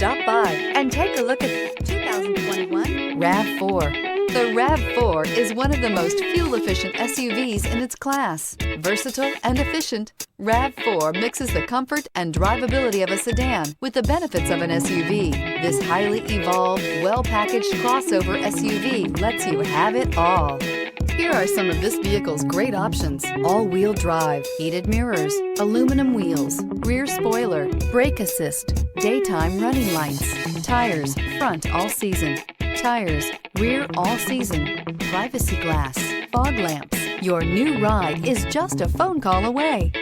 Stop by and take a look at the 2021 RAV4. The RAV4 is one of the most fuel-efficient SUVs in its class. Versatile and efficient, RAV4 mixes the comfort and drivability of a sedan with the benefits of an SUV. This highly evolved, well-packaged crossover SUV lets you have it all. Here are some of this vehicle's great options: all-wheel drive, heated mirrors, aluminum wheels, rear spoiler, brake assist, daytime running lights, tires, front all season, tires, rear all season, privacy glass, fog lamps. Your new ride is just a phone call away.